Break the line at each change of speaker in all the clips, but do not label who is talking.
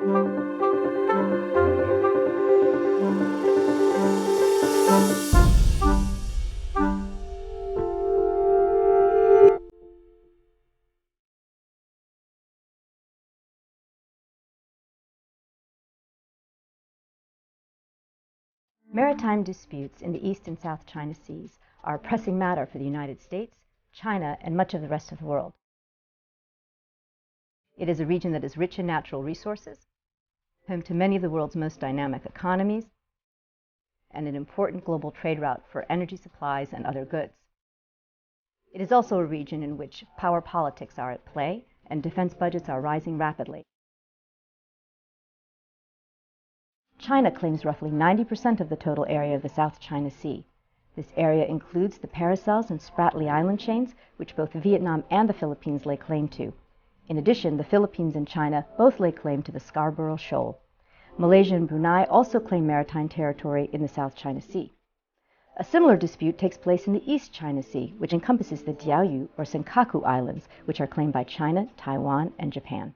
Maritime disputes in the East and South China Seas are a pressing matter for the United States, China, and much of the rest of the world. It is a region that is rich in natural resources, home to many of the world's most dynamic economies, and an important global trade route for energy supplies and other goods. It is also a region in which power politics are at play and defense budgets are rising rapidly. China claims roughly 90% of the total area of the South China Sea. This area includes the Paracels and Spratly Island chains, which both Vietnam and the Philippines lay claim to. In addition, the Philippines and China both lay claim to the Scarborough Shoal. Malaysia and Brunei also claim maritime territory in the South China Sea. A similar dispute takes place in the East China Sea, which encompasses the Diaoyu or Senkaku Islands, which are claimed by China, Taiwan, and Japan.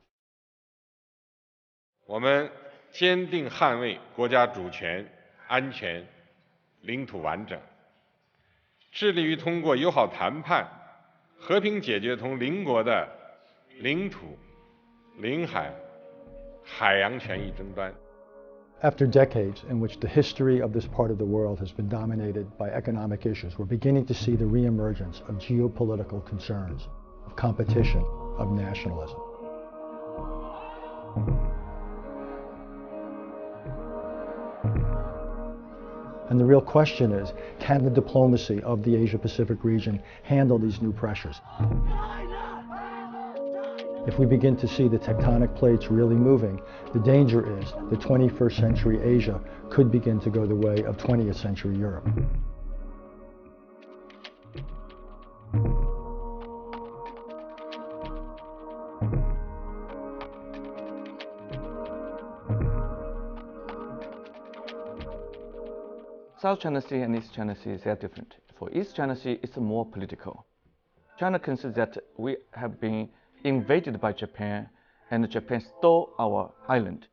我们坚定捍卫国家主权、安全、领土完整，致力于通过友好谈判，和平解决同邻国的领土、领海、海洋权益争端。
After decades in which the history of this part of the world has been dominated by economic issues, we're beginning to see the reemergence of geopolitical concerns, of competition, of nationalism. And the real question is, can the diplomacy of the Asia-Pacific region handle these new pressures? If we begin to see the tectonic plates really moving, the danger is that 21st century Asia could begin to go the way of 20th century Europe.
South China Sea and East China Sea are different. For East China Sea, it's more political. China considers that we have been invaded by Japan, and Japan stole our island.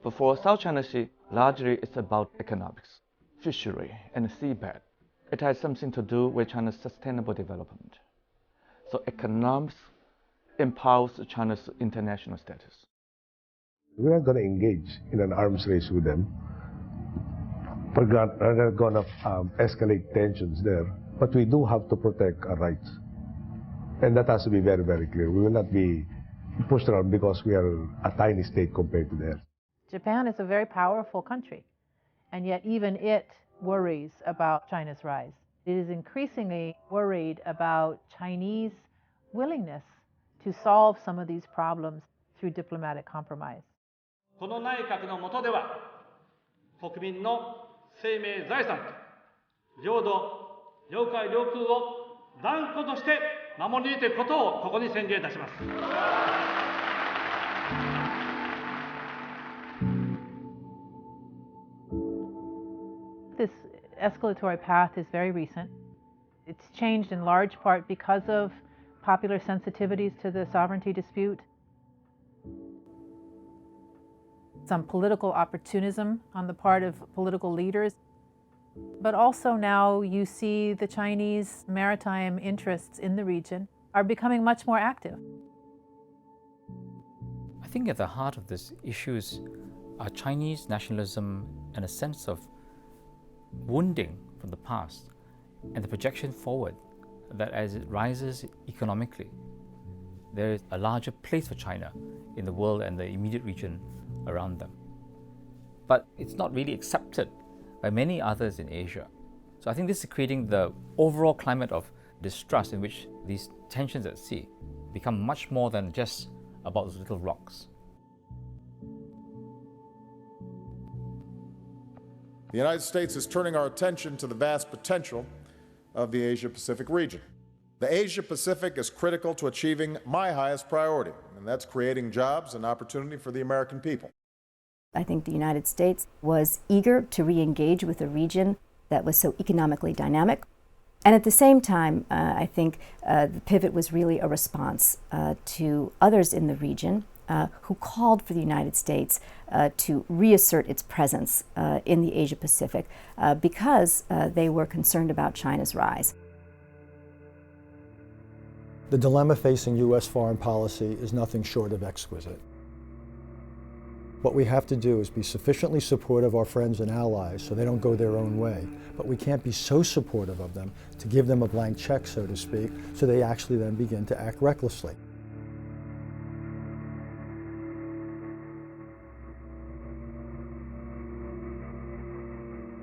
But for South China Sea, largely it's about economics, fishery, and seabed. It has something to do with China's sustainable development. So economics empowers China's international status.
We're not going to engage in an arms race with them. We're not going to escalate tensions there. But we do have to protect our rights. And that has to be very, very clear. We will not be pushed around because we are a tiny state compared to theirs.
Japan is a very powerful country, and yet even it worries about China's rise. It is increasingly worried about Chinese willingness to solve some of these problems through diplomatic compromise.
この内閣の下では、国民の生命財産と領土、領海、領空を断固として守り抜いていくことをここに宣言いたします。
This escalatory path is very recent. It's changed in large part because of popular sensitivities to the sovereignty dispute, some political opportunism on the part of political leaders. But also now you see the Chinese maritime interests in the region are becoming much more active.
I think at the heart of this issues are Chinese nationalism and a sense of wounding from the past and the projection forward that as it rises economically, there is a larger place for China in the world and the immediate region around them. But it's not really accepted by many others in Asia. So I think this is creating the overall climate of distrust in which these tensions at sea become much more than just about those little rocks.
The United States is turning our attention to the vast potential of the Asia-Pacific region. The Asia-Pacific is critical to achieving my highest priority, and that's creating jobs and opportunity for the American people.
I think the United States was eager to re-engage with a region that was so economically dynamic. And at the same time, I think the pivot was really a response to others in the region who called for the United States to reassert its presence in the Asia-Pacific because they were concerned about China's rise.
The dilemma facing U.S. foreign policy is nothing short of exquisite. What we have to do is be sufficiently supportive of our friends and allies so they don't go their own way, but we can't be so supportive of them to give them a blank check, so to speak, so they actually then begin to act recklessly.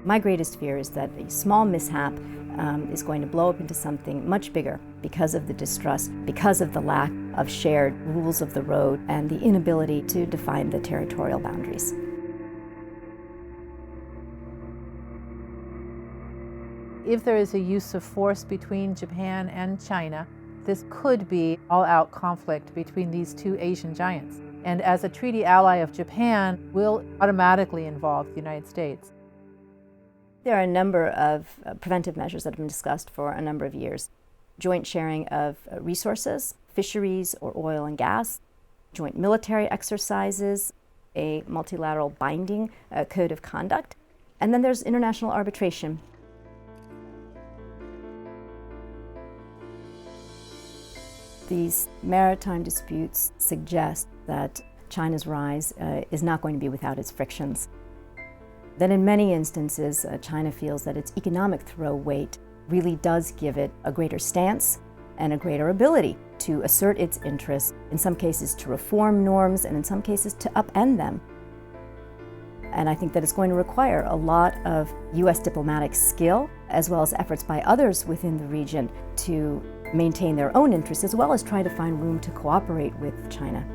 My greatest fear is that a small mishap is going to blow up into something much bigger because of the distrust, because of the lack of shared rules of the road, and the inability to define the territorial boundaries.
If there is a use of force between Japan and China, this could be all-out conflict between these two Asian giants. And as a treaty ally of Japan, will automatically involve the United States.
There are a number of preventive measures that have been discussed for a number of years. Joint sharing of resources, fisheries or oil and gas, joint military exercises, a multilateral binding code of conduct, and then there's international arbitration. These maritime disputes suggest that China's rise is not going to be without its frictions. That in many instances, China feels that its economic throw weight really does give it a greater stance and a greater ability to assert its interests, in some cases to reform norms, and in some cases to upend them. And I think that it's going to require a lot of U.S. diplomatic skill, as well as efforts by others within the region to maintain their own interests, as well as try to find room to cooperate with China.